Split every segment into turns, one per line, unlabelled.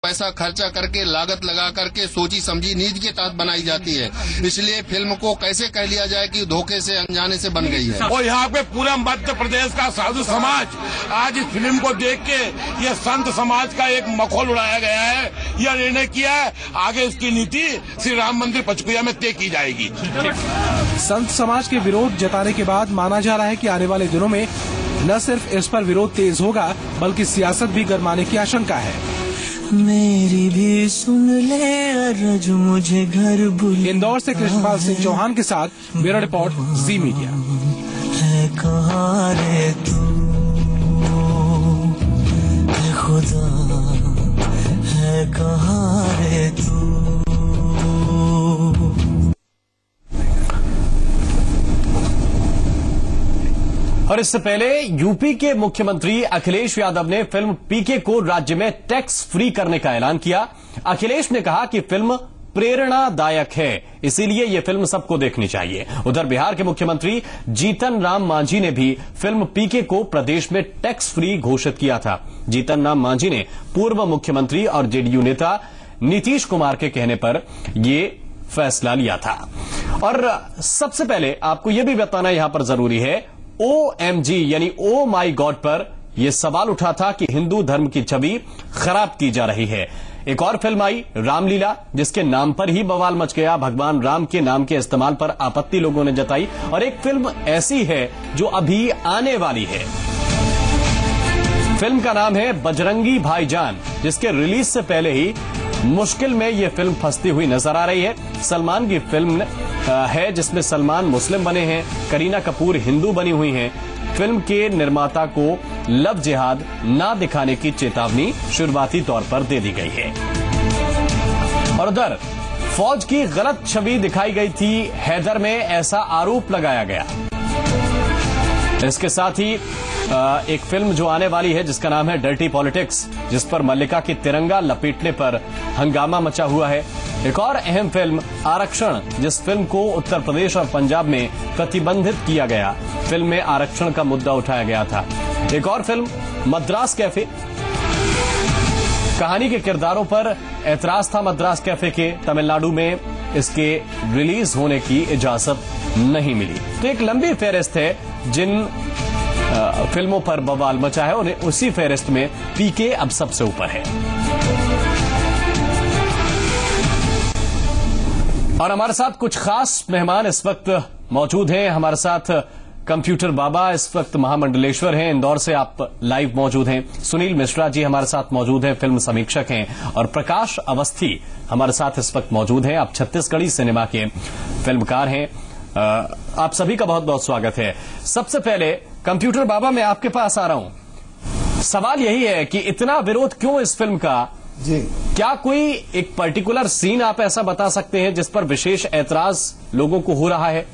पैसा खर्चा करके लागत लगा करके सोची समझी नीति के तहत बनाई जाती है। इसलिए फिल्म को कैसे कह लिया जाए कि धोखे से अनजाने से बन गई है।
और यहाँ पे पूरा मध्य प्रदेश का साधु समाज आज इस फिल्म को देख के ये संत समाज का एक मखौल उड़ाया गया है। यह निर्णय किया है आगे इसकी नीति श्री राम मंदिर पंचकुला में तय की जाएगी।
संत समाज के विरोध जताने के बाद माना जा रहा है कि आने वाले दिनों में न सिर्फ इस पर विरोध तेज होगा बल्कि सियासत भी गरमाने की आशंका है।
मेरी भी सुन ले अर्ज मुझे घर बुला।
इंदौर से कृष्णपाल सिंह चौहान के साथ ब्यूरो रिपोर्ट जी मीडिया।
है कहाँ रे तू है खुदा, है कहाँ रे तू।
और इससे पहले यूपी के मुख्यमंत्री अखिलेश यादव ने फिल्म पीके को राज्य में टैक्स फ्री करने का ऐलान किया। अखिलेश ने कहा कि फिल्म प्रेरणादायक है, इसीलिए ये फिल्म सबको देखनी चाहिए। उधर बिहार के मुख्यमंत्री जीतन राम मांझी ने भी फिल्म पीके को प्रदेश में टैक्स फ्री घोषित किया था। जीतन राम मांझी ने पूर्व मुख्यमंत्री और जेडीयू नेता नीतीश कुमार के कहने पर ये फैसला लिया था। और सबसे पहले आपको यह भी बताना यहां पर जरूरी है, OMG यानी ओ माई गॉड पर यह सवाल उठा था कि हिंदू धर्म की छवि खराब की जा रही है। एक और फिल्म आई रामलीला, जिसके नाम पर ही बवाल मच गया। भगवान राम के नाम के इस्तेमाल पर आपत्ति लोगों ने जताई। और एक फिल्म ऐसी है जो अभी आने वाली है। फिल्म का नाम है बजरंगी भाईजान, जिसके रिलीज से पहले ही मुश्किल में यह फिल्म फंसती हुई नजर आ रही है। सलमान की फिल्म है जिसमें सलमान मुस्लिम बने हैं, करीना कपूर हिंदू बनी हुई हैं। फिल्म के निर्माता को लव जिहाद ना दिखाने की चेतावनी शुरुआती तौर पर दे दी गई है। और उधर फौज की गलत छवि दिखाई गई थी हैदर में, ऐसा आरोप लगाया गया। इसके साथ ही एक फिल्म जो आने वाली है जिसका नाम है डर्टी पॉलिटिक्स, जिस पर मल्लिका की तिरंगा लपेटने पर हंगामा मचा हुआ है। एक और अहम फिल्म आरक्षण, जिस फिल्म को उत्तर प्रदेश और पंजाब में प्रतिबंधित किया गया। फिल्म में आरक्षण का मुद्दा उठाया गया था। एक और फिल्म मद्रास कैफे, कहानी के किरदारों पर ऐतराज था मद्रास कैफे के। तमिलनाडु में इसके रिलीज होने की इजाजत नहीं मिली। तो एक लंबी फेहरिस्त है जिन फिल्मों पर बवाल मचा है, और उसी फेहरिस्त में पीके अब सबसे ऊपर है। और हमारे साथ कुछ खास मेहमान इस वक्त मौजूद हैं। हमारे साथ कंप्यूटर बाबा इस वक्त महामंडलेश्वर हैं, इंदौर से आप लाइव मौजूद हैं। सुनील मिश्रा जी हमारे साथ मौजूद हैं, फिल्म समीक्षक हैं। और प्रकाश अवस्थी हमारे साथ इस वक्त मौजूद हैं, आप छत्तीसगढ़ी सिनेमा के फिल्मकार हैं। आप सभी का बहुत बहुत स्वागत है। सबसे पहले कंप्यूटर बाबा मैं आपके पास आ रहा हूं। सवाल यही है कि इतना विरोध क्यों इस फिल्म का?
जी, क्या
कोई एक पर्टिकुलर सीन आप ऐसा बता सकते हैं जिस पर विशेष ऐतराज लोगों को हो रहा है?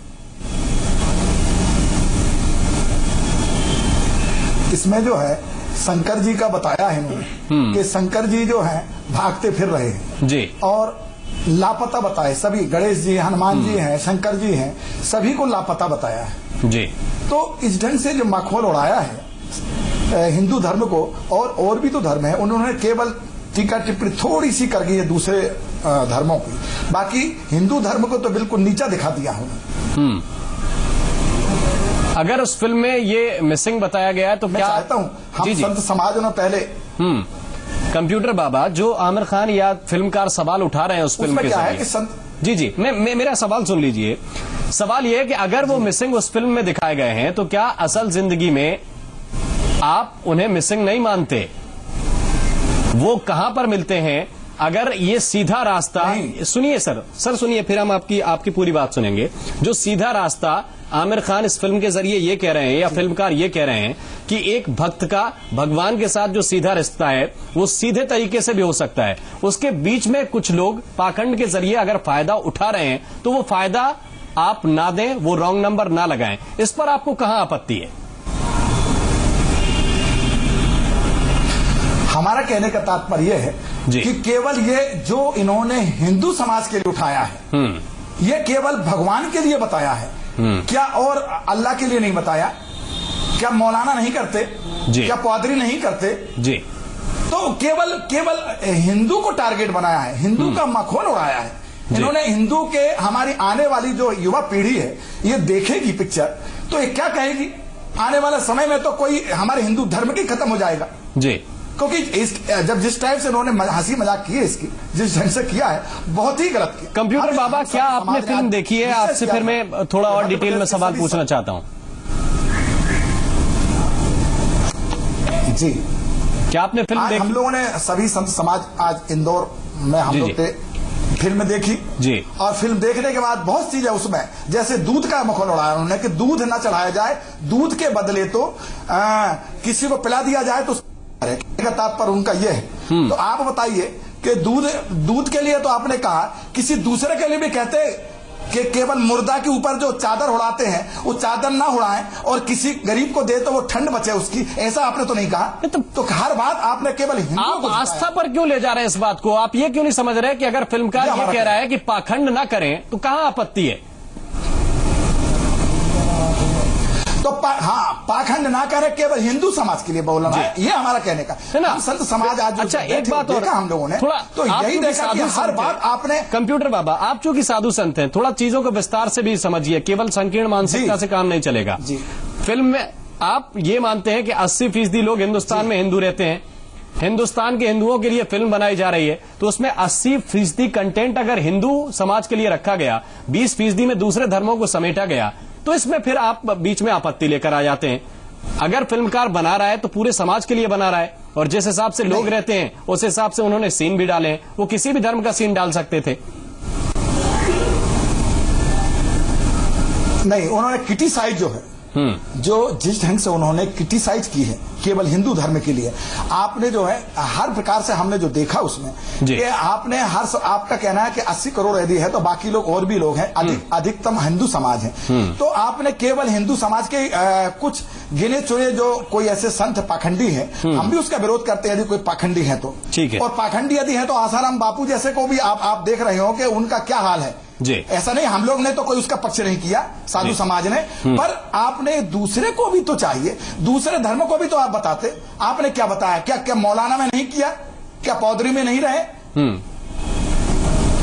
इसमें जो है शंकर जी का बताया है इन्होंने कि शंकर जी जो हैं भागते फिर रहे हैं
जी, और
लापता बताए सभी। गणेश जी, हनुमान जी हैं, शंकर जी हैं, सभी को लापता बताया है
जी।
तो इस ढंग से जो मखौल उड़ाया है हिंदू धर्म को, और भी तो धर्म है, उन्होंने केवल टीका टिप्पणी थोड़ी सी कर गई है दूसरे धर्मों की, बाकी हिंदू धर्म को तो बिल्कुल नीचा दिखा दिया है।
अगर उस फिल्म में ये मिसिंग बताया गया है तो
मैं
क्या
चाहता हूं हम संत समाज ने पहले
कंप्यूटर बाबा जो आमिर खान या फिल्मकार सवाल उठा रहे हैं उस फिल्म के जरिए, जी मेरा सवाल सुन लीजिए। सवाल ये है कि अगर वो मिसिंग उस फिल्म में दिखाए गए हैं तो क्या असल जिंदगी में आप उन्हें मिसिंग नहीं मानते? वो कहां पर मिलते हैं? अगर ये सीधा रास्ता, सुनिए सर सुनिए, फिर हम आपकी पूरी बात सुनेंगे। जो सीधा रास्ता आमिर खान इस फिल्म के जरिए ये कह रहे हैं या फिल्मकार ये कह रहे हैं कि एक भक्त का भगवान के साथ जो सीधा रिश्ता है वो सीधे तरीके से भी हो सकता है, उसके बीच में कुछ लोग पाखंड के जरिए अगर फायदा उठा रहे हैं तो वो फायदा आप ना दें, वो रॉन्ग नंबर ना लगाएं। इस पर आपको कहां आपत्ति है?
हमारा कहने का तात्पर्य है कि केवल ये जो इन्होंने हिंदू समाज के लिए उठाया है, ये केवल भगवान के लिए बताया है, क्या और अल्लाह के लिए नहीं बताया? क्या मौलाना नहीं करते? क्या पादरी नहीं करते?
जी।
तो केवल हिंदू को टारगेट बनाया है, हिंदू का मखौल उड़ाया है इन्होंने। हिंदू के हमारी आने वाली जो युवा पीढ़ी है ये देखेगी पिक्चर तो ये क्या कहेगी, आने वाले समय में तो कोई हमारे हिंदू धर्म की खत्म हो जाएगा
जी।
क्योंकि जब जिस टाइप से उन्होंने हंसी मजाक की है इसकी, जिस ढंग से किया है, बहुत ही गलत किया।
कंप्यूटर बाबा, क्या आपने फिल्म देखी है? आपसे फिर मैं थोड़ा और डिटेल में सवाल पूछना चाहता हूं।
जी,
क्या आपने फिल्म देखी?
हम लोगों ने सभी संत समाज आज इंदौर में हम लोग फिल्म देखी
जी।
और फिल्म देखने के बाद बहुत चीजें उसमें, जैसे दूध का मखौल उड़ाया उन्होंने कि दूध न चढ़ाया जाए, दूध के बदले तो किसी को पिला दिया जाए तो तात्पर्य उनका ये है। तो आप बताइए कि दूध के लिए तो आपने कहा, किसी दूसरे के लिए भी कहते कि केवल मुर्दा के ऊपर जो चादर उड़ाते हैं वो चादर ना उड़ाएं और किसी गरीब को दे तो वो ठंड बचे उसकी, ऐसा आपने तो नहीं कहा। तो हर बात आपने केवल
आप आस्था पर क्यों ले जा रहे हैं इस बात को? आप ये क्यों नहीं समझ रहे कि अगर फिल्मकार ये कह रहा है कि पाखंड ना करें तो कहां आपत्ति है?
तो पाखंड ना करे, केवल हिंदू समाज के लिए बोलना है, ये हमारा कहने का है ना। संत समाज आज
अच्छा एक बात और
हम लोगों ने
थोड़ा
तो यही देखा कि हर बात आपने।
कंप्यूटर बाबा, आप चूंकि साधु संत हैं, थोड़ा चीजों को विस्तार से भी समझिए, केवल संकीर्ण मानसिकता से काम नहीं चलेगा। फिल्म में आप ये मानते हैं कि 80% लोग हिंदुस्तान में हिंदू रहते हैं, हिंदुस्तान के हिंदुओं के लिए फिल्म बनाई जा रही है, तो उसमें 80% कंटेंट अगर हिंदू समाज के लिए रखा गया, 20% में दूसरे धर्मों को समेटा गया, तो इसमें फिर आप बीच में आपत्ति लेकर आ जाते हैं। अगर फिल्मकार बना रहा है तो पूरे समाज के लिए बना रहा है, और जिस हिसाब से लोग रहते हैं उस हिसाब से उन्होंने सीन भी डाले हैं। वो किसी भी धर्म का सीन डाल सकते थे।
नहीं, उन्होंने क्रिटिसाइज जो है, जो जिस ढंग से उन्होंने क्रिटिसाइज की है केवल हिंदू धर्म के लिए, आपने जो है हर प्रकार से हमने जो देखा उसमें कि आपने आपका कहना है कि 80 करोड़ यदि है तो बाकी लोग और भी लोग हैं, अधिकतम हिंदू समाज है। तो आपने केवल हिंदू समाज के कुछ गिने चुने जो कोई ऐसे संत पाखंडी हैं, हम भी उसका विरोध करते हैं यदि कोई पाखंडी है तो, और पाखंडी यदि है तो आसाराम बापू जैसे को भी आप देख रहे हो कि उनका क्या हाल है। ऐसा नहीं, हम लोग ने तो कोई उसका पक्ष नहीं किया, साधु समाज ने, पर आपने दूसरे को भी तो चाहिए, दूसरे धर्म को भी तो आप बताते। आपने क्या बताया? क्या मौलाना में नहीं किया? क्या पौधरी में नहीं रहे?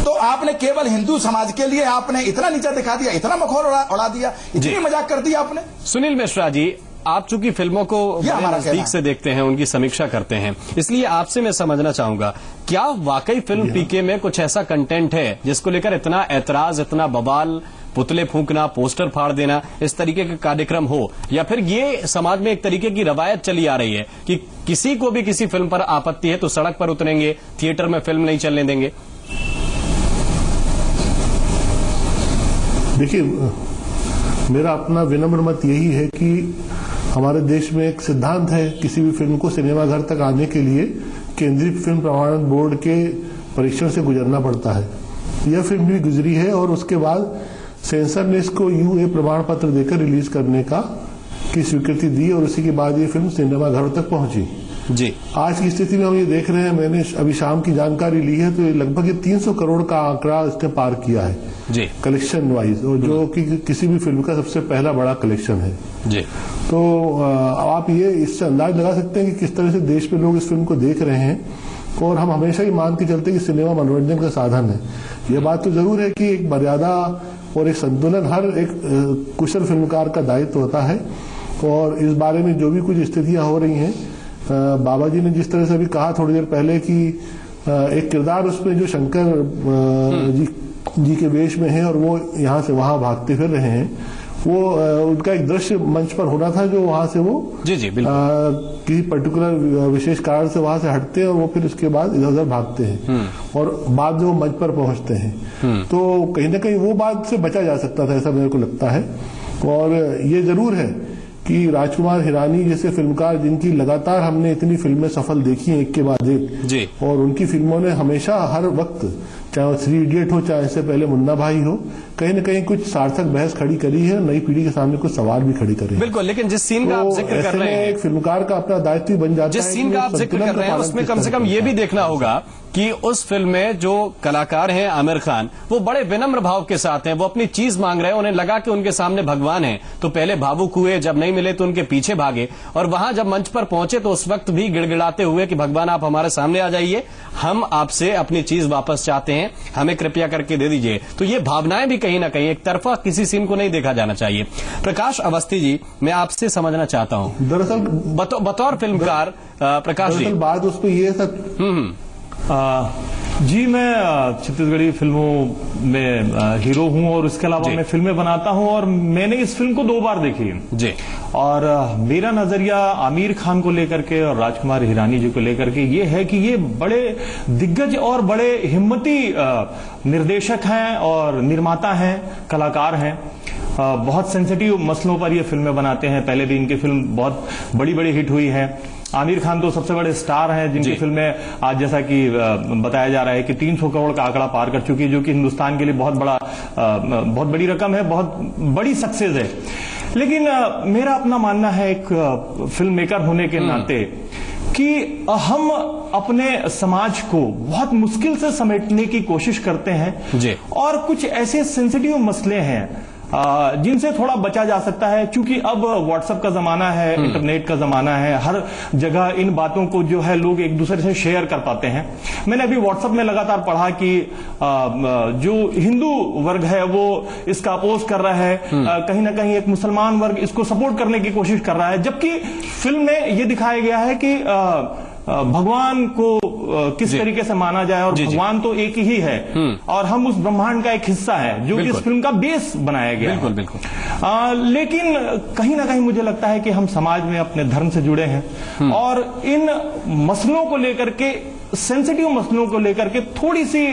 तो आपने केवल हिंदू समाज के लिए आपने इतना नीचा दिखा दिया, इतना मखौल उड़ा दिया, इतनी मजाक कर दिया आपने।
सुनील मिश्रा जी, आप चूंकि फिल्मों को नजदीक से देखते हैं, उनकी समीक्षा करते हैं, इसलिए आपसे मैं समझना चाहूंगा, क्या वाकई फिल्म पीके में कुछ ऐसा कंटेंट है जिसको लेकर इतना ऐतराज, इतना बवाल, पुतले फूंकना, पोस्टर फाड़ देना, इस तरीके के कार्यक्रम हो, या फिर ये समाज में एक तरीके की रवायत चली आ रही है कि किसी को भी किसी फिल्म पर आपत्ति है तो सड़क पर उतरेंगे, थिएटर में फिल्म नहीं चलने देंगे?
देखिए, मेरा अपना विनम्र मत यही है कि हमारे देश में एक सिद्धांत है, किसी भी फिल्म को सिनेमाघर तक आने के लिए केंद्रीय फिल्म प्रमाणन बोर्ड के परीक्षण से गुजरना पड़ता है। यह फिल्म भी गुजरी है और उसके बाद सेंसर ने इसको यूए प्रमाण पत्र देकर रिलीज करने की स्वीकृति दी और उसी के बाद ये फिल्म सिनेमाघरों तक पहुंची।
जी, आज
की स्थिति में हम ये देख रहे हैं, मैंने अभी शाम की जानकारी ली है, तो ये लगभग 300 करोड़ का आंकड़ा इसने पार किया है
जी,
कलेक्शन वाइज, और जो कि किसी भी फिल्म का सबसे पहला बड़ा कलेक्शन है
जी।
तो आप ये इससे अंदाज लगा सकते हैं कि किस तरह से देश में लोग इस फिल्म को देख रहे हैं, और हम हमेशा ही मान के चलते हैं कि सिनेमा मनोरंजन का साधन है। ये बात तो जरूर है कि एक मर्यादा और एक संतुलन हर एक कुशल फिल्मकार का दायित्व होता है, और इस बारे में जो भी कुछ स्थितियां हो रही हैं, बाबा जी ने जिस तरह से भी कहा थोड़ी देर पहले कि एक किरदार उसमें जो शंकर जी के वेश में है और वो यहाँ से वहां भागते फिर रहे हैं, वो उनका एक दृश्य मंच पर होना था, जो वहां से वो
जी बिल्कुल
किसी पर्टिकुलर विशेष कारण से वहां से हटते हैं और वो फिर उसके बाद इधर उधर भागते हैं और बाद में वो मंच पर पहुंचते हैं। तो कहीं ना कहीं वो बात से बचा जा सकता था, ऐसा मेरे को लगता है। और ये जरूर है कि राजकुमार हिरानी जैसे फिल्मकार, जिनकी लगातार हमने इतनी फिल्में सफल देखी हैं एक के बाद एक, और उनकी फिल्मों ने हमेशा हर वक्त चाहे वो 3 इडियट हो, चाहे इससे पहले मुन्ना भाई हो, कहीं न कहीं कुछ सार्थक बहस खड़ी करी है, नई पीढ़ी के सामने कुछ सवाल भी खड़ी करे।
बिल्कुल, लेकिन जिस सीन का आप जिक्र कर रहे हैं,
एक फिल्मकार का अपना दायित्व बन जाता है।
जिस सीन का आप जिक्र कर रहे हैं उसमें कम से कम ये भी देखना होगा कि उस फिल्म में जो कलाकार हैं आमिर खान, वो बड़े विनम्र भाव के साथ हैं, वो अपनी चीज मांग रहे हैं, उन्हें लगा कि उनके सामने भगवान है, तो पहले भावुक हुए, जब नहीं मिले तो उनके पीछे भागे, और वहां जब मंच पर पहुंचे तो उस वक्त भी गिड़गिड़ाते हुए कि भगवान आप हमारे सामने आ जाइए, हम आपसे अपनी चीज वापस चाहते हैं, हमें कृपया करके दे दीजिए। तो ये भावनाएं भी कहीं ना कहीं, एक तरफा किसी सीन को नहीं देखा जाना चाहिए। प्रकाश अवस्थी जी, मैं आपसे समझना चाहता हूं, दरअसल बतौर फिल्मकार प्रकाश जी,
बात उस पर ये सब
जी, मैं छत्तीसगढ़ी फिल्मों में हीरो हूं और इसके अलावा मैं फिल्में बनाता हूं, और मैंने इस फिल्म को 2 बार देखी है
जी। और
मेरा नजरिया आमिर खान को लेकर के और राजकुमार हिरानी जी को लेकर के ये है कि ये बड़े दिग्गज और बड़े हिम्मती निर्देशक हैं और निर्माता हैं, कलाकार हैं। बहुत सेंसिटिव मसलों पर ये फिल्में बनाते हैं। पहले भी इनकी फिल्म बहुत बड़ी बड़ी हिट हुई है। आमिर खान तो सबसे बड़े स्टार हैं जिनकी फिल्में आज जैसा कि बताया जा रहा है कि 300 करोड़ का आंकड़ा पार कर चुकी है, जो कि हिंदुस्तान के लिए बहुत बड़ी रकम है, बहुत बड़ी सक्सेस है। लेकिन मेरा अपना मानना है एक फिल्म मेकर होने के नाते कि हम अपने समाज को बहुत मुश्किल से समेटने की कोशिश करते हैं जी। और कुछ ऐसे सेंसिटिव मसले हैं जिनसे थोड़ा बचा जा सकता है, क्योंकि अब व्हाट्सएप का जमाना है, इंटरनेट का जमाना है, हर जगह इन बातों को जो है लोग एक दूसरे से शेयर कर पाते हैं। मैंने अभी व्हाट्सएप में लगातार पढ़ा कि जो हिंदू वर्ग है वो इसका अपोज कर रहा है, कहीं ना कहीं एक मुसलमान वर्ग इसको सपोर्ट करने की कोशिश कर रहा है, जबकि फिल्म में ये दिखाया गया है कि भगवान को किस तरीके से माना जाए, और भगवान तो एक ही है और हम उस ब्रह्मांड का एक हिस्सा है, जो कि इस फिल्म का बेस बनाया गया है। बिल्कुल। लेकिन कहीं ना कहीं मुझे लगता है कि हम समाज में अपने धर्म से जुड़े हैं और इन मसलों को लेकर के, सेंसिटिव मसलों को लेकर के थोड़ी सी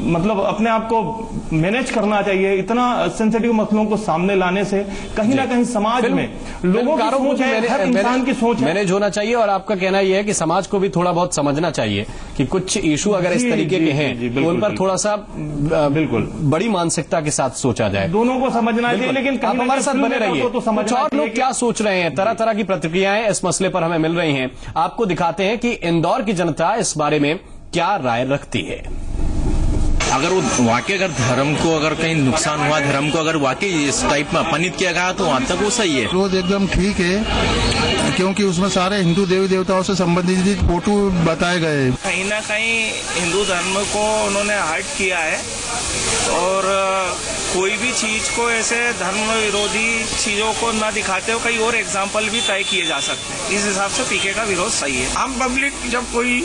मतलब अपने आप को मैनेज करना चाहिए। इतना सेंसिटिव मसलों को सामने लाने से कहीं ना कहीं समाज में लोगों की सोच है, हर इंसान की सोच मैनेज
होना चाहिए। और आपका कहना यह है कि समाज को भी थोड़ा बहुत समझना चाहिए कि कुछ इशू अगर इस तरीके के हैं तो उन पर थोड़ा सा बिल्कुल बड़ी मानसिकता के साथ सोचा जाए।
दोनों को समझना चाहिए, लेकिन
आप हमारे साथ बने रहिए। तो कुछ और लोग क्या सोच रहे हैं, तरह तरह की प्रतिक्रियाएं इस मसले पर हमें मिल रही हैं। आपको दिखाते हैं कि इंदौर की जनता इस बारे में क्या राय रखती है।
अगर वो वाकई अगर धर्म को अगर कहीं नुकसान हुआ, धर्म को अगर वाकई इस टाइप में अपमानित किया गया तो वहां तक वो सही है।
रोज एकदम ठीक है, क्योंकि उसमें सारे हिंदू देवी देवताओं से संबंधित फोटो बताए गए।
कहीं ना कहीं हिंदू धर्म को उन्होंने हर्ट किया है और कोई भी चीज को ऐसे धर्म विरोधी चीजों को न दिखाते हो कई और एग्जाम्पल भी तय किए जा सकते हैं। इस हिसाब से पीके का विरोध सही है।
आम पब्लिक जब कोई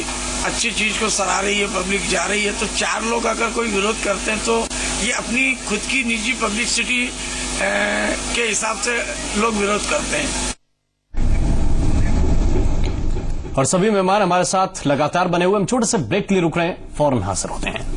अच्छी चीज को सराह रही है, पब्लिक जा रही है, तो 4 लोग अगर कोई विरोध करते हैं तो ये अपनी खुद की निजी पब्लिसिटी के हिसाब से लोग विरोध करते हैं।
और सभी मेहमान हमारे साथ लगातार बने हुए, हम छोटे से ब्रेक के लिए रुक रहे हैं, फौरन हाजिर होते हैं।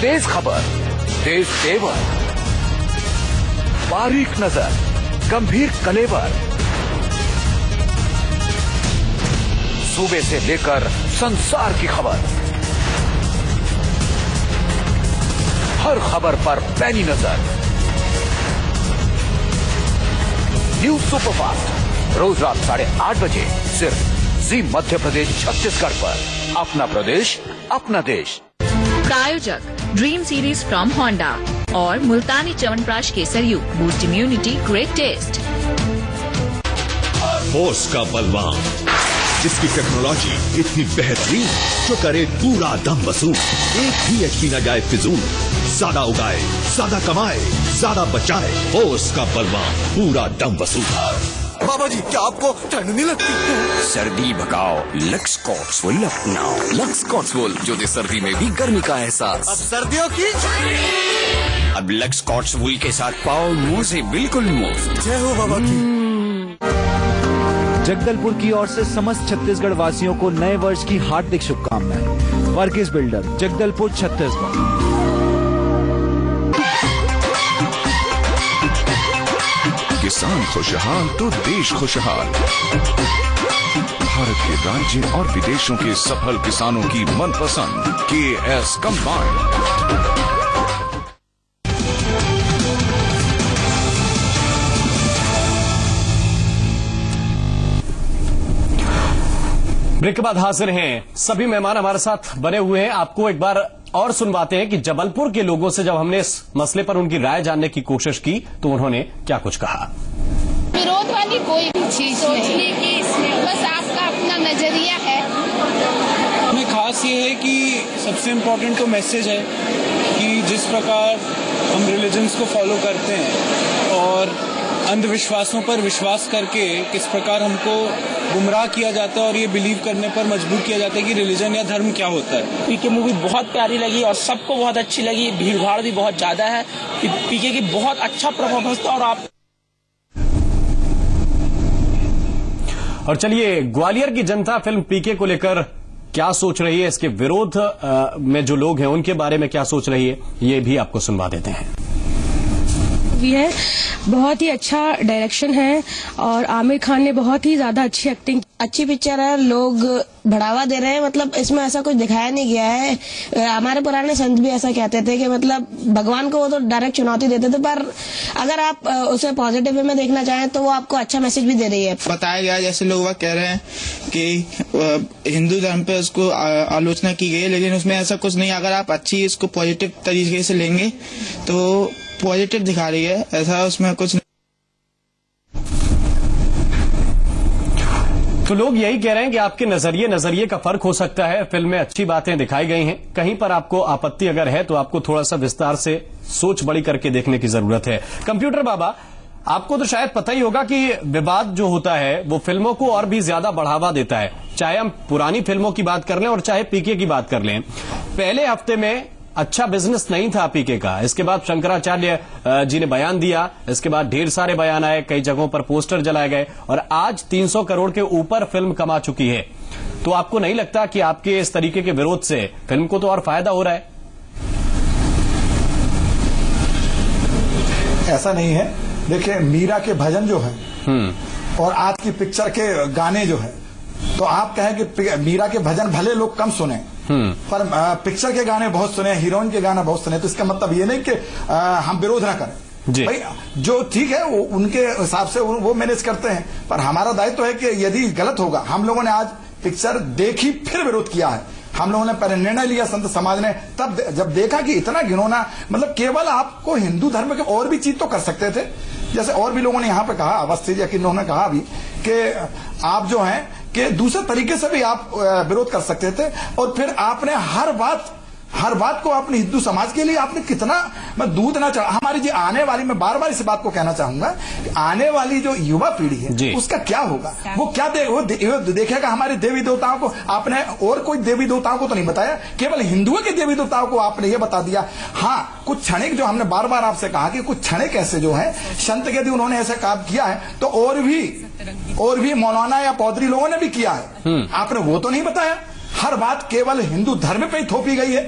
तेज खबर, तेज तेवर, बारीक नजर, गंभीर कलेवर, सूबे से लेकर संसार की खबर, हर खबर पर पैनी नजर। न्यूज सुपरफास्ट रोज रात 8:30 बजे सिर्फ जी मध्य प्रदेश छत्तीसगढ़ पर। अपना प्रदेश, अपना देश।
प्रायोजक ड्रीम सीरीज फ्रॉम होंडा और Multani chyawanprash Kesar you, boost immunity, great taste.
बोस का बलवान, जिसकी टेक्नोलॉजी इतनी बेहतरीन जो करे पूरा दम वसूल, एक भी एचपी न जाए फिजूल, ज्यादा उगाए, ज्यादा कमाए, ज्यादा बचाए। बोस का बलवान, पूरा दम वसूल।
बाबा जी, क्या आपको ठंड नहीं लगती?
सर्दी भगाओ, लक्स कॉट्सवुल अपनाओ। लक्स कॉट्सवुल, जो दे सर्दी में भी गर्मी का एहसास।
अब सर्दियों की
अब लक्स कॉट्सवुल के साथ पाओ मुंह से बिल्कुल मुफ्त।
जय हो बाबा की।
जगदलपुर की ओर से समस्त छत्तीसगढ़ वासियों को नए वर्ष की हार्दिक शुभकामनाएं। वर्गीस बिल्डर, जगदलपुर, छत्तीसगढ़।
किसान खुशहाल तो देश खुशहाल। भारत के राज्य और विदेशों के सफल किसानों की मनपसंद KS कंबाइन।
ब्रेक के बाद हाजिर हैं सभी मेहमान हमारे साथ बने हुए हैं। आपको एक बार और सुनवाते हैं कि जबलपुर के लोगों से जब हमने इस मसले पर उनकी राय जानने की कोशिश की तो उन्होंने क्या कुछ कहा।
विरोध वाली कोई भी चीज सोचने की इसमें बस आपका अपना नजरिया है।
में खास ये है कि सबसे इम्पोर्टेंट तो मैसेज है कि जिस प्रकार हम रिलीजन्स को फॉलो करते हैं और अंधविश्वासों पर विश्वास करके किस प्रकार हमको गुमराह किया जाता है और ये बिलीव करने पर मजबूर किया जाता है कि रिलीजन या धर्म क्या होता है।
पीके मूवी बहुत प्यारी लगी और सबको बहुत अच्छी लगी। भीड़ भाड़ भी बहुत ज्यादा है। पीके की बहुत अच्छा परफॉर्मेंस था। और आप
और चलिए, ग्वालियर की जनता फिल्म पीके को लेकर क्या सोच रही है, इसके विरोध में जो लोग हैं उनके बारे में क्या सोच रही है, ये भी आपको सुनवा देते हैं।
है बहुत ही अच्छा डायरेक्शन है और आमिर खान ने बहुत ही ज्यादा अच्छी एक्टिंग।
अच्छी पिक्चर है, लोग बढ़ावा दे रहे हैं। मतलब इसमें ऐसा कुछ दिखाया नहीं गया है। हमारे पुराने संत भी ऐसा कहते थे कि मतलब भगवान को वो तो डायरेक्ट चुनौती देते थे, पर अगर आप उसे पॉजिटिव वे में देखना चाहें तो वो आपको अच्छा मैसेज भी दे रही है।
बताया गया, जैसे लोग कह रहे हैं कि हिंदू धर्म पे उसको आलोचना की गई, लेकिन उसमें ऐसा कुछ नहीं। अगर आप अच्छी इसको पॉजिटिव तरीके से लेंगे तो पॉजिटिव दिखा रही है, ऐसा उसमें कुछ नहीं।
तो लोग यही कह रहे हैं कि आपके नजरिए का फर्क हो सकता है। फिल्म में अच्छी बातें दिखाई गई हैं, कहीं पर आपको आपत्ति अगर है तो आपको थोड़ा सा विस्तार से सोच बड़ी करके देखने की जरूरत है। कंप्यूटर बाबा, आपको तो शायद पता ही होगा कि विवाद जो होता है वो फिल्मों को और भी ज्यादा बढ़ावा देता है, चाहे हम पुरानी फिल्मों की बात कर लें और चाहे पीके की बात कर लें। पहले हफ्ते में अच्छा बिजनेस नहीं था पीके का, इसके बाद शंकराचार्य जी ने बयान दिया, इसके बाद ढेर सारे बयान आए, कई जगहों पर पोस्टर जलाए गए और आज 300 करोड़ के ऊपर फिल्म कमा चुकी है। तो आपको नहीं लगता कि आपके इस तरीके के विरोध से फिल्म को तो और फायदा हो रहा है?
ऐसा नहीं है। देखिए, मीरा के भजन जो है और आज की पिक्चर के गाने जो है, तो आप कहें कि मीरा के भजन भले लोग कम सुने पर पिक्चर के गाने बहुत सुने, हीरोइन के गाने बहुत सुने, तो इसका मतलब ये नहीं कि हम विरोध ना करें। भाई जो ठीक है वो उनके हिसाब से वो मैनेज करते हैं, पर हमारा दायित्व है कि यदि गलत होगा, हम लोगों ने आज पिक्चर देखी फिर विरोध किया है। हम लोगों ने पहले निर्णय लिया संत समाज ने, तब जब देखा कि इतना घिनौना, मतलब केवल आपको हिंदू धर्म के और भी चीज तो कर सकते थे, जैसे और भी लोगों ने यहाँ पे कहा, अवस्थी जी उन्होंने कहा भी कि आप जो हैं कि दूसरे तरीके से भी आप विरोध कर सकते थे। और फिर आपने हर बात को अपने हिंदू समाज के लिए आपने कितना दूध ना चढ़ा। हमारी जो आने वाली, मैं बार बार इस बात को कहना चाहूंगा, आने वाली जो युवा पीढ़ी है उसका क्या होगा, वो क्या वो देखेगा हमारे देवी देवताओं को। आपने और कोई देवी देवताओं को तो नहीं बताया, केवल हिंदुओं के देवी देवताओं को आपने ये बता दिया। हाँ, कुछ क्षणिक जो हमने बार बार आपसे कहा कि कुछ क्षणिक ऐसे जो है संत यदि उन्होंने ऐसा काम किया है तो और भी मौलाना या पौधरी लोगों ने भी किया है, आपने वो तो नहीं बताया। हर बात केवल हिंदू धर्म पे ही थोपी गई है,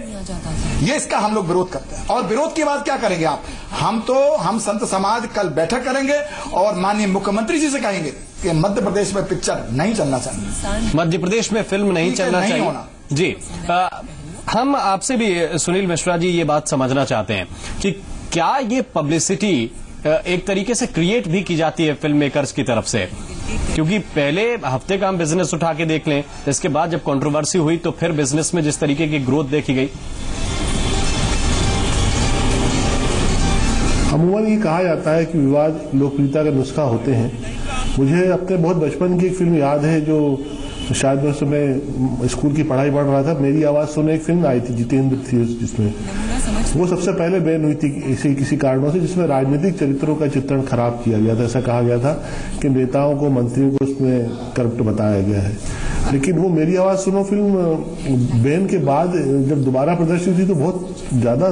ये इसका हम लोग विरोध करते हैं। और विरोध के बाद क्या करेंगे आप? हम संत समाज कल बैठक करेंगे और माननीय मुख्यमंत्री जी से कहेंगे कि मध्य प्रदेश में पिक्चर नहीं चलना चाहिए,
मध्य प्रदेश में फिल्म नहीं चलना चाहिए जी। हम आपसे भी सुनील मिश्रा जी ये बात समझना चाहते हैं कि क्या ये पब्लिसिटी एक तरीके से क्रिएट भी की जाती है फिल्म मेकर्स की तरफ से? क्योंकि पहले हफ्ते का हम बिजनेस उठा के देख लें, इसके बाद जब कंट्रोवर्सी हुई तो फिर बिजनेस में जिस तरीके की ग्रोथ देखी गई।
अमूमन ये कहा जाता है कि विवाद लोकप्रियता का नुस्खा होते हैं। मुझे अपने बहुत बचपन की एक फिल्म याद है जो शायद मैं उस समय स्कूल की पढ़ाई पढ़ रहा था। मेरी आवाज सुने एक फिल्म आई थी, जितेंद्र थी जिसमें, वो सबसे पहले बैन हुई थी किसी कारणों से, जिसमें राजनीतिक चरित्रों का चित्रण खराब किया गया था। ऐसा कहा गया था कि नेताओं को, मंत्रियों को उसमें करप्ट बताया गया है। लेकिन वो मेरी आवाज सुनो फिल्म बैन के बाद जब दोबारा प्रदर्शित हुई तो बहुत ज्यादा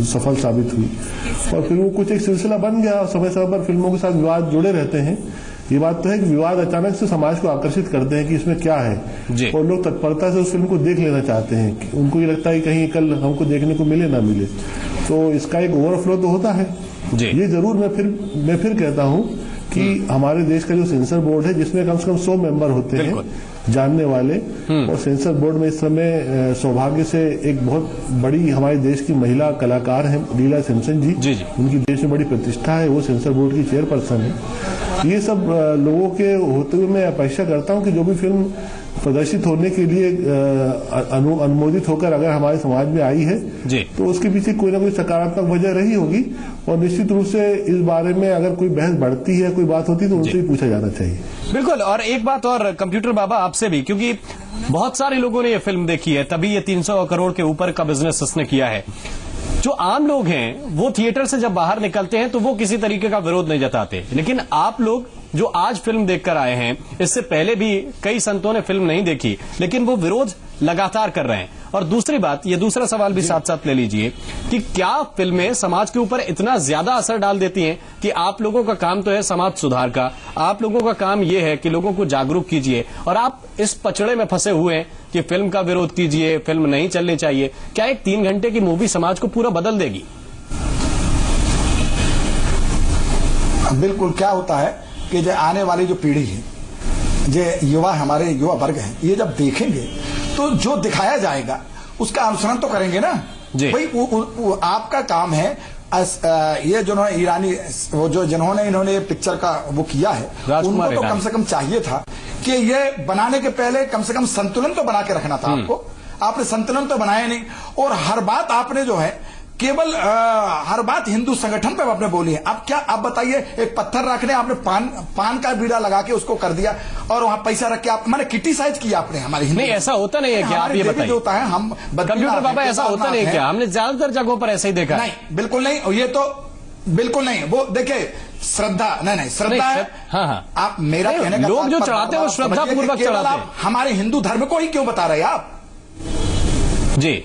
सफल साबित हुई, और फिर वो कुछ एक सिलसिला बन गया। समय समय पर फिल्मों के साथ विवाद जुड़े रहते हैं। ये बात तो है कि विवाद अचानक से समाज को आकर्षित करते हैं कि इसमें क्या है, और लोग तत्परता से उस फिल्म को देख लेना चाहते हैं। उनको ये लगता है कहीं कल हमको देखने को मिले ना मिले, तो इसका एक ओवरफ्लो तो होता है। ये जरूर मैं फिर कहता हूं कि हमारे देश का जो सेंसर बोर्ड है, जिसमें कम से कम 100 मेंबर होते हैं जानने वाले, और सेंसर बोर्ड में इस समय सौभाग्य से एक बहुत बड़ी हमारे देश की महिला कलाकार हैं लीला सिम्पसन जी। उनकी देश में बड़ी प्रतिष्ठा है, वो सेंसर बोर्ड की चेयरपर्सन है। ये सब लोगों के होते हुए मैं अपेक्षा करता हूं कि जो भी फिल्म प्रदर्शित होने के लिए अनुमोदित होकर अगर हमारे समाज में आई है तो उसके पीछे कोई ना कोई सकारात्मक वजह रही होगी, और निश्चित रूप से इस बारे में अगर कोई बहस बढ़ती है, कोई बात होती है, तो उनसे ही पूछा जाना चाहिए।
बिल्कुल। और एक बात और कंप्यूटर बाबा आपसे भी, क्योंकि बहुत सारे लोगों ने ये फिल्म देखी है, तभी ये 300 करोड़ के ऊपर का बिजनेस इसने किया है। जो आम लोग हैं वो थिएटर से जब बाहर निकलते हैं तो वो किसी तरीके का विरोध नहीं जताते, लेकिन आप लोग जो आज फिल्म देखकर आए हैं, इससे पहले भी कई संतों ने फिल्म नहीं देखी, लेकिन वो विरोध लगातार कर रहे हैं। और दूसरी बात, ये दूसरा सवाल भी साथ साथ ले लीजिए कि क्या फिल्में समाज के ऊपर इतना ज्यादा असर डाल देती हैं कि आप लोगों का काम तो है समाज सुधार का, आप लोगों का काम ये है कि लोगों को जागरूक कीजिए, और आप इस पचड़े में फंसे हुए हैं कि फिल्म का विरोध कीजिए, फिल्म नहीं चलनी चाहिए। क्या एक 3 घंटे की मूवी समाज को पूरा बदल देगी?
बिल्कुल। क्या होता है कि जो आने वाली जो पीढ़ी है, जो युवा, हमारे युवा वर्ग हैं, ये जब देखेंगे तो जो दिखाया जाएगा उसका अनुसरण तो करेंगे ना भाई। वो आपका काम है। ये जो ईरानी, वो जो जिन्होंने इन्होंने पिक्चर का वो किया है, उनको तो कम से कम चाहिए था कि ये बनाने के पहले कम से कम संतुलन तो बना के रखना था आपको। आपने संतुलन तो बनाया नहीं, और हर बात आपने जो है केवल हर बात हिंदू संगठन पे आपने बोली है। अब क्या आप बताइए, एक पत्थर रखने आपने पान का बीड़ा लगा के उसको कर दिया, और वहां पैसा रख के आप मैंने क्रिटिसाइज किया आपने हमारे हिंदू।
नहीं, ऐसा होता नहीं है क्या? आप ये बताइए।
होता है हम
कंप्यूटर बाबा, ऐसा होता नहीं क्या? हमने ज्यादातर जगहों पर ऐसा ही देखा।
नहीं, बिल्कुल नहीं, ये तो बिल्कुल नहीं। वो देखिए, श्रद्धा नहीं श्रद्धा है।
हाँ।
आप मेरा कहने का
लोग जो चढ़ाते हैं वो श्रद्धा पूर्वक चढ़ाते हैं।
हमारे हिंदू धर्म को ही क्यों बता रहे हैं आप
जी?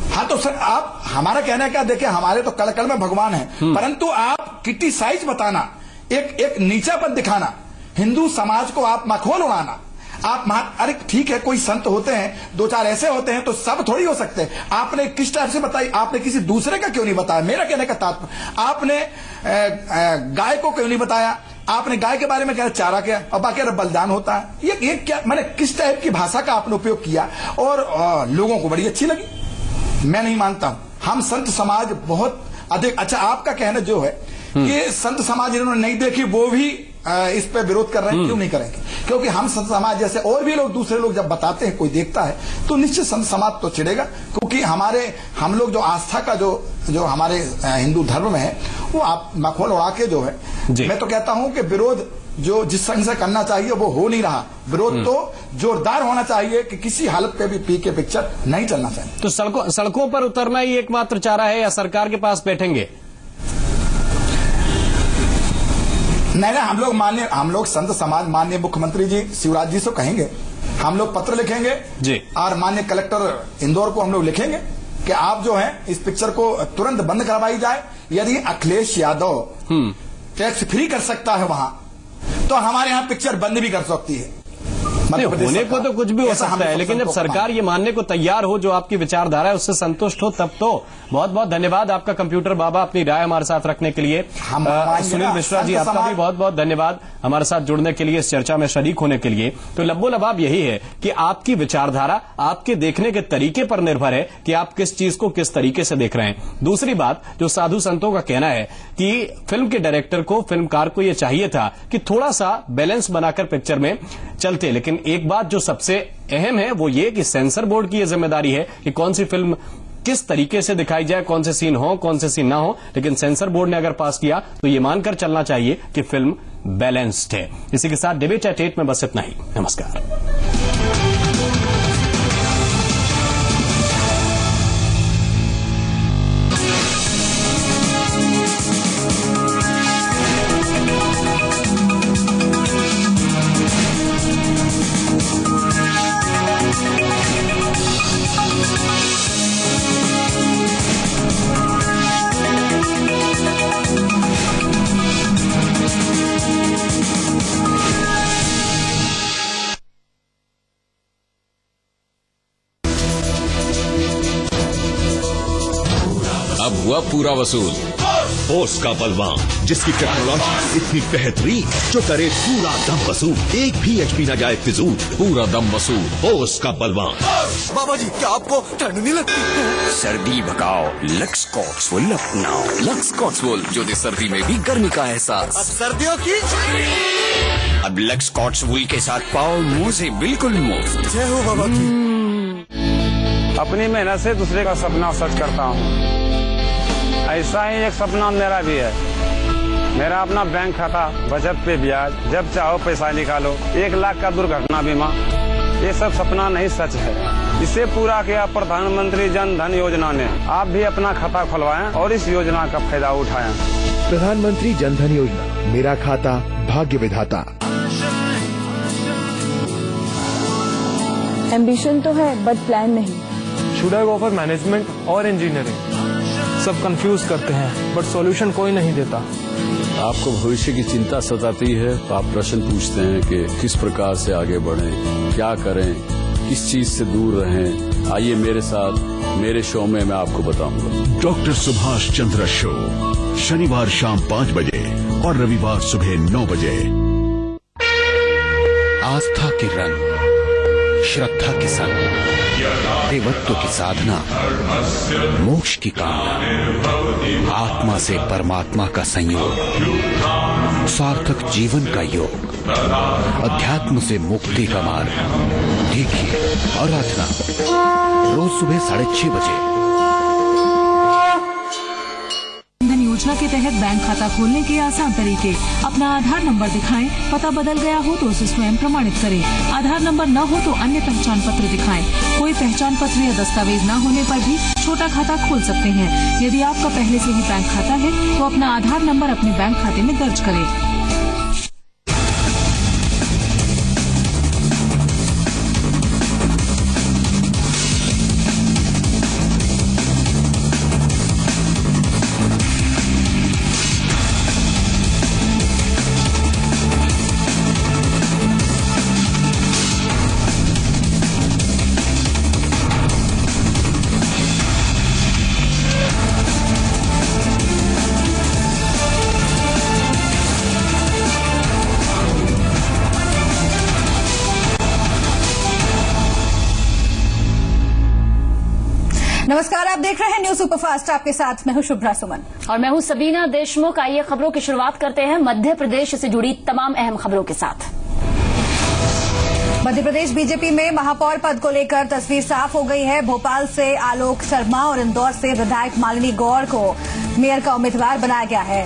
हाँ, तो सर आप, हमारा कहना क्या, देखिए हमारे तो कल में भगवान है, परंतु आप क्रिटिसाइज बताना, एक नीचापन दिखाना, हिंदू समाज को आप मखौल उड़ाना, आप अरे ठीक है, कोई संत होते हैं, 2-4 ऐसे होते हैं, तो सब थोड़ी हो सकते। आपने किस टाइप से बताई, आपने किसी दूसरे का क्यों नहीं बताया? मेरा कहने का तात्पर्य, आपने गाय को क्यों नहीं बताया? आपने गाय के बारे में क्या चारा किया, और बाकी बलिदान होता है। ये क्या मैंने किस टाइप की भाषा का आपने उपयोग किया, और लोगों को बड़ी अच्छी लगी। मैं नहीं मानता हूं, हम संत समाज बहुत अधिक अच्छा। आपका कहना जो है कि संत समाज इन्होंने नहीं देखी, वो भी इस पे विरोध कर रहे हैं, क्यों नहीं करेंगे? क्योंकि हम संत समाज जैसे और भी लोग, दूसरे लोग जब बताते हैं, कोई देखता है, तो निश्चित संत समाज तो चिढ़ेगा, क्योंकि हम लोग जो आस्था का जो हमारे हिंदू धर्म में है, वो आप मखौल उड़ा के जो है, मैं तो कहता हूं कि विरोध जो जिस संग से करना चाहिए वो हो नहीं रहा। विरोध तो जोरदार होना चाहिए कि किसी हालत पे भी पी के पिक्चर नहीं चलना चाहिए।
तो सड़कों पर उतरना ही एकमात्र चारा है, या सरकार के पास बैठेंगे?
नहीं, हम लोग संत समाज माननीय मुख्यमंत्री जी शिवराज जी से कहेंगे, हम लोग पत्र लिखेंगे जी, और माननीय कलेक्टर इंदौर को हम लोग लिखेंगे कि आप जो है इस पिक्चर को तुरंत बंद करवाई जाए। यदि अखिलेश यादव टैक्स फ्री कर सकता है वहां, तो हमारे यहाँ पिक्चर बंद भी कर सकती है।
होने को तो कुछ भी हो सकता है, लेकिन जब सरकार ये मानने को तैयार हो, जो आपकी विचारधारा है उससे संतुष्ट हो, तब तो। बहुत बहुत धन्यवाद आपका कंप्यूटर बाबा, अपनी राय हमारे साथ रखने के लिए। सुनील मिश्रा जी, आपका भी बहुत बहुत धन्यवाद हमारे साथ जुड़ने के लिए, इस चर्चा में शरीक होने के लिए। तो लब्बो लबाब यही है कि आपकी विचारधारा आपके देखने के तरीके पर निर्भर है कि आप किस चीज को किस तरीके से देख रहे हैं। दूसरी बात, जो साधु संतों का कहना है कि फिल्म के डायरेक्टर को, फिल्मकार को यह चाहिए था कि थोड़ा सा बैलेंस बनाकर पिक्चर में चलते, लेकिन एक बात जो सबसे अहम है वो ये कि सेंसर बोर्ड की यह जिम्मेदारी है कि कौन सी फिल्म किस तरीके से दिखाई जाए, कौन से सीन हो, कौन से सीन ना हो। लेकिन सेंसर बोर्ड ने अगर पास किया तो ये मानकर चलना चाहिए कि फिल्म बैलेंस्ड है। इसी के साथ डिबेट एट 8 में बस इतना ही। नमस्कार।
हुआ पूरा वसूल।
ओस का बलवान, जिसकी टेक्नोलॉजी इतनी बेहतरीन जो करे पूरा दम वसूल, एक भी एचपी न जाए फिजूल,
पूरा दम वसूल।
ओस का बलवान।
बाबा जी, क्या आपको ठंड नहीं लगती?
सर्दी भगाओ, लक्स कॉट्सवुल अपनाओ। लक्स कॉट्सवुल, जो दे सर्दी में भी गर्मी का एहसास।
अब सर्दियों की
अब लक्स कॉट्सवुल के साथ पाओ मोजे बिल्कुल मुफ्त।
जय हो बाबा की।
अपनी मेहनत से दूसरे का सपना सच करता हूँ। ऐसा ही एक सपना मेरा भी है। मेरा अपना बैंक खाता, बचत पे ब्याज, जब चाहो पैसा निकालो, 1 लाख का दुर्घटना बीमा। ये सब सपना नहीं, सच है। इसे पूरा किया प्रधानमंत्री जन धन योजना ने। आप भी अपना खाता खुलवाएं और इस योजना का फायदा उठाएं।
प्रधानमंत्री जन धन योजना, मेरा खाता भाग्य विधाता।
एम्बिशन तो है बट प्लान नहीं।
Should I go for management और इंजीनियरिंग? सब कंफ्यूज करते हैं बट सॉल्यूशन कोई नहीं देता।
आपको भविष्य की चिंता सताती है तो आप प्रश्न पूछते हैं कि किस प्रकार से आगे बढ़ें, क्या करें, किस चीज से दूर रहें। आइए मेरे साथ, मेरे शो में मैं आपको बताऊंगा।
डॉक्टर सुभाष चंद्र शो, शनिवार शाम 5 बजे और रविवार सुबह 9 बजे।
आस्था के रंग, श्रद्धा के संग, देवत्व की साधना, मोक्ष की कामना, आत्मा से परमात्मा का संयोग, सार्थक जीवन का योग, अध्यात्म से मुक्ति का मार्ग। देखिए आराधना रोज सुबह 6:30 बजे।
योजना के तहत बैंक खाता खोलने के आसान तरीके। अपना आधार नंबर दिखाएं, पता बदल गया हो तो उसे स्वयं प्रमाणित करें। आधार नंबर न हो तो अन्य पहचान पत्र दिखाएं। कोई पहचान पत्र या दस्तावेज न होने पर भी छोटा खाता खोल सकते हैं। यदि आपका पहले से ही बैंक खाता है तो अपना आधार नंबर अपने बैंक खाते में दर्ज करें।
नमस्कार, आप देख रहे हैं न्यूज सुपरफास्ट। आपके साथ मैं हूं शुभ्रा सुमन
और मैं हूं सबीना देशमुख। आइए खबरों की शुरुआत करते हैं मध्य प्रदेश से जुड़ी तमाम अहम खबरों के साथ।
मध्य प्रदेश बीजेपी में महापौर पद को लेकर तस्वीर साफ हो गई है। भोपाल से आलोक शर्मा और इंदौर से विधायक मालिनी गौड़ को मेयर का उम्मीदवार बनाया गया है।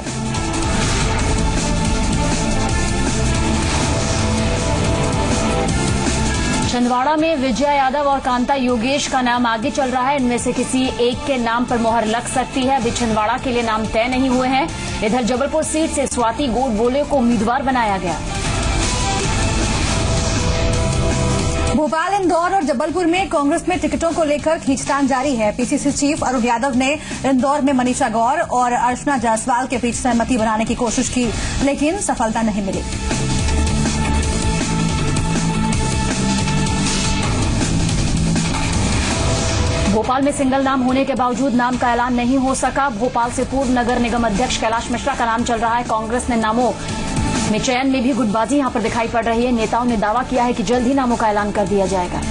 छिंदवाड़ा में विजया यादव और कांता योगेश का नाम आगे चल रहा है। इनमें से किसी एक के नाम पर मोहर लग सकती है। अभी छिंदवाड़ा के लिए नाम तय नहीं हुए हैं। इधर जबलपुर सीट से स्वाति गोडबोले को उम्मीदवार बनाया गया।
भोपाल, इंदौर और जबलपुर में कांग्रेस में टिकटों को लेकर खींचतान जारी है। पीसीसी चीफ अरुण यादव ने इंदौर में मनीषा गौर और अर्चना जायसवाल के बीच सहमति बनाने की कोशिश की, लेकिन सफलता नहीं मिली।
भोपाल में सिंगल नाम होने के बावजूद नाम का ऐलान नहीं हो सका। भोपाल से पूर्व नगर निगम अध्यक्ष कैलाश मिश्रा का नाम चल रहा है। कांग्रेस ने नामों में चयन में भी गुटबाजी यहां पर दिखाई पड़ रही है। नेताओं ने दावा किया है कि जल्द ही नामों का ऐलान कर दिया जाएगा।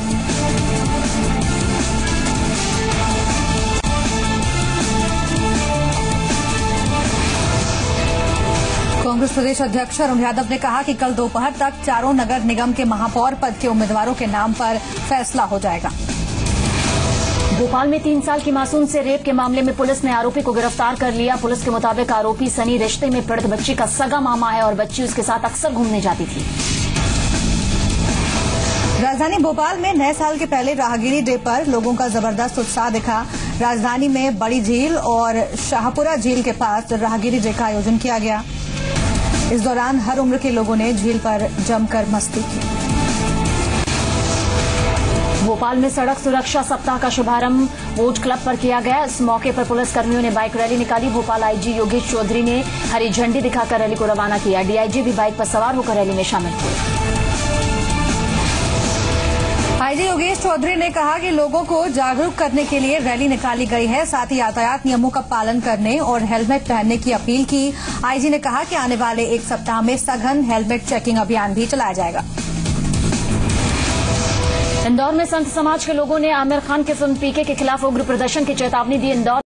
कांग्रेस प्रदेश अध्यक्ष अरुण यादव ने कहा कि कल दोपहर तक चारों नगर निगम के महापौर पद के उम्मीदवारों के नाम पर फैसला हो जाएगा।
भोपाल में 3 साल की मासूम से रेप के मामले में पुलिस ने आरोपी को गिरफ्तार कर लिया। पुलिस के मुताबिक आरोपी सनी रिश्ते में पीड़ित बच्ची का सगा मामा है और बच्ची उसके साथ अक्सर घूमने जाती थी।
राजधानी भोपाल में नए साल के पहले राहगीरी डे पर लोगों का जबरदस्त उत्साह दिखा। राजधानी में बड़ी झील और शाहपुरा झील के पास राहगीरी डे का आयोजन किया गया। इस दौरान हर उम्र के लोगों ने झील पर जमकर मस्ती की।
भोपाल में सड़क सुरक्षा सप्ताह का शुभारंभ वोट क्लब पर किया गया। इस मौके पर पुलिस कर्मियों ने बाइक रैली निकाली। भोपाल आईजी योगेश चौधरी ने हरी झंडी दिखाकर रैली को रवाना किया। डीआईजी भी बाइक पर सवार होकर रैली में शामिल हुए।
आईजी योगेश चौधरी ने कहा कि लोगों को जागरूक करने के लिए रैली निकाली गई है, साथ ही यातायात नियमों का पालन करने और हेलमेट पहनने की अपील की। आईजी ने कहा कि आने वाले एक सप्ताह में सघन हेलमेट चेकिंग अभियान भी चलाया जाएगा।
इंदौर में संत समाज के लोगों ने आमिर खान की फिल्म पीके के खिलाफ उग्र प्रदर्शन की चेतावनी दी। इंदौर